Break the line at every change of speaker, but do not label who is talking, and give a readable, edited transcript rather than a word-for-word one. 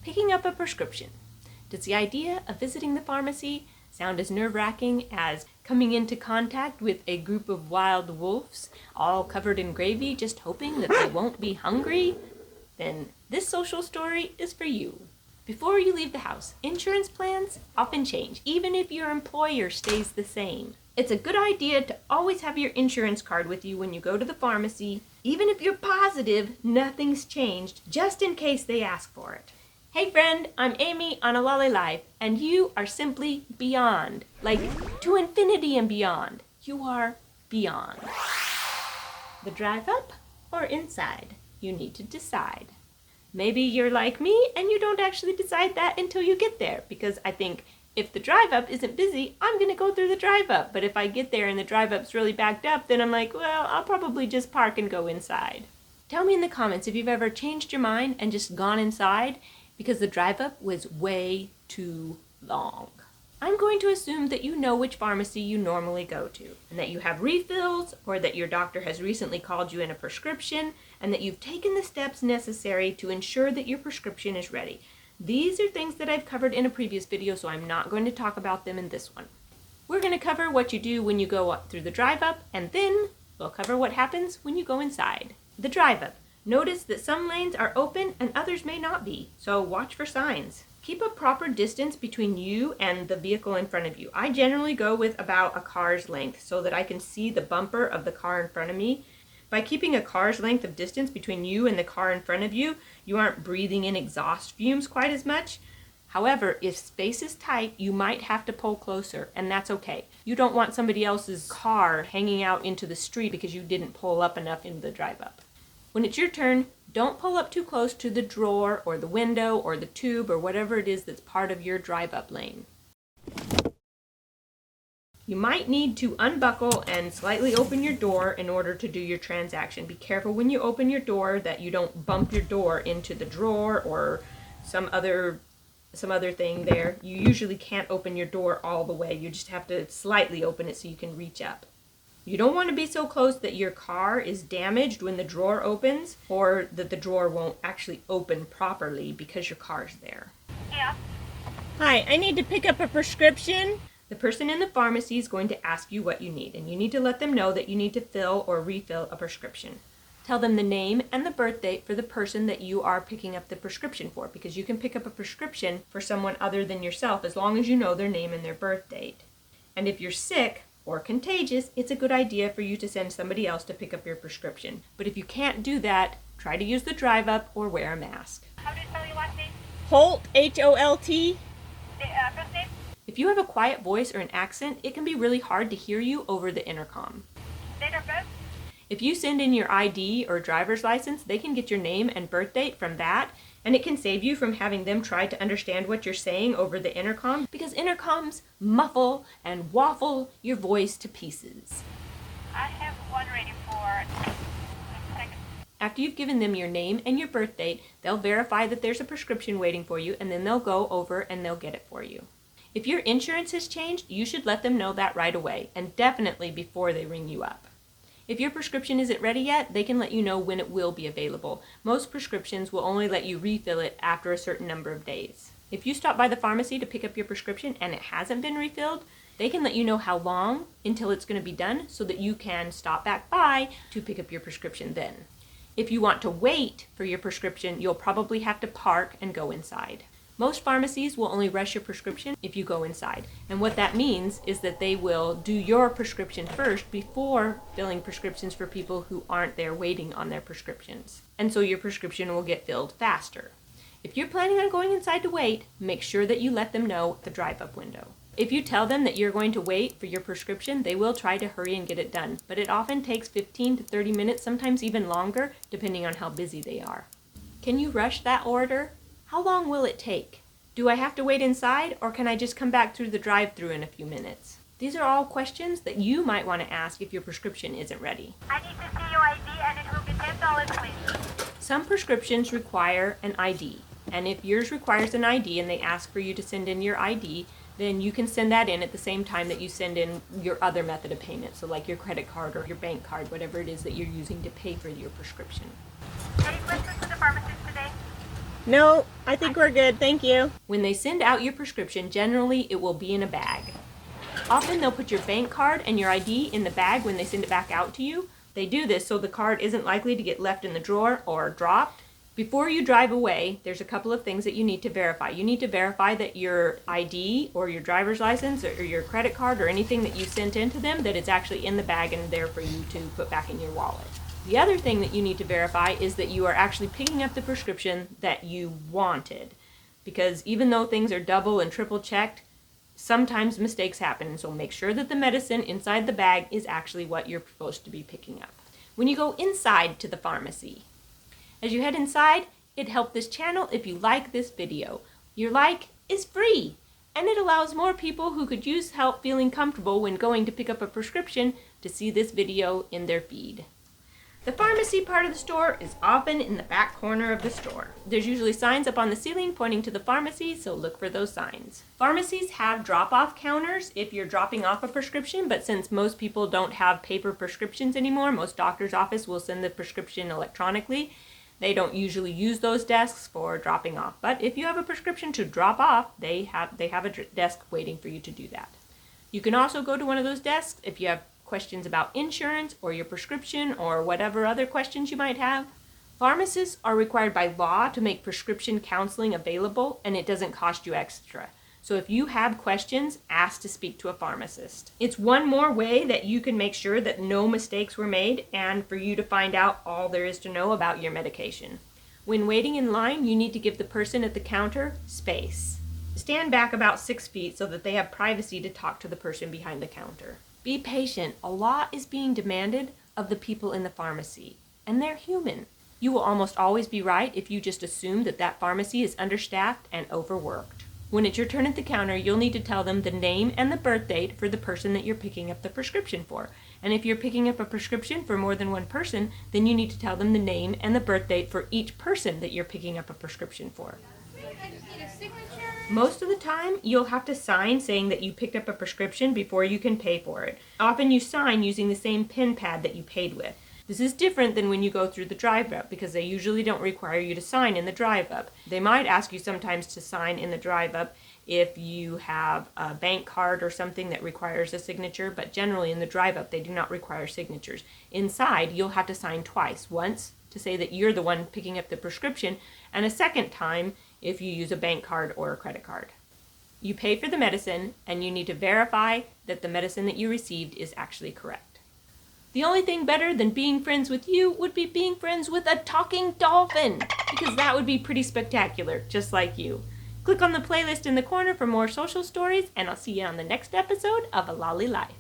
Picking up a prescription. Does the idea of visiting the pharmacy sound as nerve-wracking as coming into contact with a group of wild wolves, all covered in gravy, just hoping that they won't be hungry? Then this social story is for you. Before you leave the house, insurance plans often change, even if your employer stays the same. It's a good idea to always have your insurance card with you when you go to the pharmacy, even if you're positive nothing's changed, just in case they ask for it. Hey friend, I'm Amy on A Lolly Life, and you are simply beyond. Like, to infinity and beyond. You are beyond. The drive up or inside? You need to decide. Maybe you're like me and you don't actually decide that until you get there, because I think if the drive up isn't busy, I'm gonna go through the drive up. But if I get there and the drive up's really backed up, then I'm like, well, I'll probably just park and go inside. Tell me in the comments if you've ever changed your mind and just gone inside because the drive up was way too long. I'm going to assume that you know which pharmacy you normally go to, and that you have refills, or that your doctor has recently called you in a prescription, and that you've taken the steps necessary to ensure that your prescription is ready. These are things that I've covered in a previous video, so I'm not going to talk about them in this one. We're going to cover what you do when you go up through the drive up, and then we'll cover what happens when you go inside. The drive up. Notice that some lanes are open and others may not be, so watch for signs. Keep a proper distance between you and the vehicle in front of you. I generally go with about a car's length so that I can see the bumper of the car in front of me. By keeping a car's length of distance between you and the car in front of you, you aren't breathing in exhaust fumes quite as much. However, if space is tight, you might have to pull closer, and that's okay. You don't want somebody else's car hanging out into the street because you didn't pull up enough into the drive-up. When it's your turn, don't pull up too close to the drawer or the window or the tube or whatever it is that's part of your drive-up lane. You might need to unbuckle and slightly open your door in order to do your transaction. Be careful when you open your door that you don't bump your door into the drawer or some other thing there. You usually can't open your door all the way. You just have to slightly open it so you can reach up. You don't want to be so close that your car is damaged when the drawer opens, or that the drawer won't actually open properly because your car's there.
Yeah.
Hi, I need to pick up a prescription. The person in the pharmacy is going to ask you what you need, and you need to let them know that you need to fill or refill a prescription. Tell them the name and the birth date for the person that you are picking up the prescription for, because you can pick up a prescription for someone other than yourself as long as you know their name and their birth date. And if you're sick or contagious, it's a good idea for you to send somebody else to pick up your prescription. But if you can't do that, try to use the drive up or wear a mask.
How do you spell your last name?
Holt, H-O-L-T.
First name?
If you have a quiet voice or an accent, it can be really hard to hear you over the intercom.
Date of birth?
If you send in your ID or driver's license, they can get your name and birth date from that, and it can save you from having them try to understand what you're saying over the intercom, because intercoms muffle and waffle your voice to pieces.
I have one ready for 1 second.
After you've given them your name and your birth date, they'll verify that there's a prescription waiting for you, and then they'll go over and they'll get it for you. If your insurance has changed, you should let them know that right away, and definitely before they ring you up. If your prescription isn't ready yet, they can let you know when it will be available. Most prescriptions will only let you refill it after a certain number of days. If you stop by the pharmacy to pick up your prescription and it hasn't been refilled, they can let you know how long until it's going to be done so that you can stop back by to pick up your prescription then. If you want to wait for your prescription, you'll probably have to park and go inside. Most pharmacies will only rush your prescription if you go inside. And what that means is that they will do your prescription first before filling prescriptions for people who aren't there waiting on their prescriptions. And so your prescription will get filled faster. If you're planning on going inside to wait, make sure that you let them know the drive-up window. If you tell them that you're going to wait for your prescription, they will try to hurry and get it done. But it often takes 15 to 30 minutes, sometimes even longer, depending on how busy they are. Can you rush that order? How long will it take? Do I have to wait inside, or can I just come back through the drive-thru in a few minutes? These are all questions that you might want to ask if your prescription isn't ready.
I need to see your ID and it will be $10, please.
Some prescriptions require an ID, and if yours requires an ID and they ask for you to send in your ID, then you can send that in at the same time that you send in your other method of payment, so like your credit card or your bank card, whatever it is that you're using to pay for your prescription.
Any questions for the pharmacist today?
No, I think we're good. Thank you.
When they send out your prescription, generally it will be in a bag. Often they'll put your bank card and your ID in the bag when they send it back out to you. They do this so the card isn't likely to get left in the drawer or dropped. Before you drive away, there's a couple of things that you need to verify. You need to verify that your ID or your driver's license or your credit card or anything that you sent into them, that it's actually in the bag and there for you to put back in your wallet. The other thing that you need to verify is that you are actually picking up the prescription that you wanted. Because even though things are double and triple checked, sometimes mistakes happen. So make sure that the medicine inside the bag is actually what you're supposed to be picking up. When you go inside to the pharmacy, as you head inside, it helped this channel if you like this video. Your like is free, and it allows more people who could use help feeling comfortable when going to pick up a prescription to see this video in their feed. The pharmacy part of the store is often in the back corner of the store. There's usually signs up on the ceiling pointing to the pharmacy, so look for those signs. Pharmacies have drop-off counters if you're dropping off a prescription, but since most people don't have paper prescriptions anymore, most doctor's office will send the prescription electronically. They don't usually use those desks for dropping off, but if you have a prescription to drop off, they have a desk waiting for you to do that. You can also go to one of those desks if you have questions about insurance or your prescription or whatever other questions you might have. Pharmacists are required by law to make prescription counseling available, and it doesn't cost you extra. So if you have questions, ask to speak to a pharmacist. It's one more way that you can make sure that no mistakes were made and for you to find out all there is to know about your medication. When waiting in line, you need to give the person at the counter space. Stand back about 6 feet so that they have privacy to talk to the person behind the counter. Be patient. A lot is being demanded of the people in the pharmacy, and they're human. You will almost always be right if you just assume that that pharmacy is understaffed and overworked. When it's your turn at the counter, you'll need to tell them the name and the birth date for the person that you're picking up the prescription for. And if you're picking up a prescription for more than one person, then you need to tell them the name and the birth date for each person that you're picking up a prescription for.
I just need a signature.
Most of the time, you'll have to sign saying that you picked up a prescription before you can pay for it. Often you sign using the same pen pad that you paid with. This is different than when you go through the drive-up because they usually don't require you to sign in the drive-up. They might ask you sometimes to sign in the drive-up if you have a bank card or something that requires a signature, but generally in the drive-up they do not require signatures. Inside, you'll have to sign twice. Once to say that you're the one picking up the prescription, and a second time if you use a bank card or a credit card. You pay for the medicine, and you need to verify that the medicine that you received is actually correct. The only thing better than being friends with you would be being friends with a talking dolphin, because that would be pretty spectacular, just like you. Click on the playlist in the corner for more social stories, and I'll see you on the next episode of A Lolly Life.